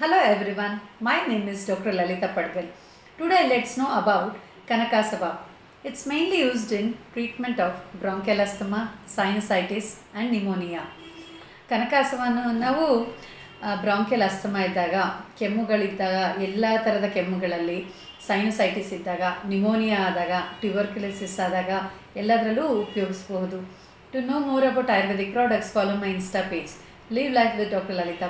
Hello everyone, my name is Dr.Lalitha. Today let's know about Kanakasava. It's mainly used in treatment of bronchial asthma, sinusitis and pneumonia. ಕನಕಾಸವನ್ನು ನಾವು bronchial asthma ಇದ್ದಾಗ, ಕೆಮ್ಮುಗಳಿದ್ದಾಗ, ಎಲ್ಲ ಥರದ ಕೆಮ್ಮುಗಳಲ್ಲಿ, sinusitis ಇದ್ದಾಗ, pneumonia ಆದಾಗ, tuberculosis ಆದಾಗ ಎಲ್ಲದರಲ್ಲೂ ಉಪಯೋಗಿಸ್ಬೋದು. To know more about ayurvedic products, follow my insta page. Live life with Dr. Lalitha.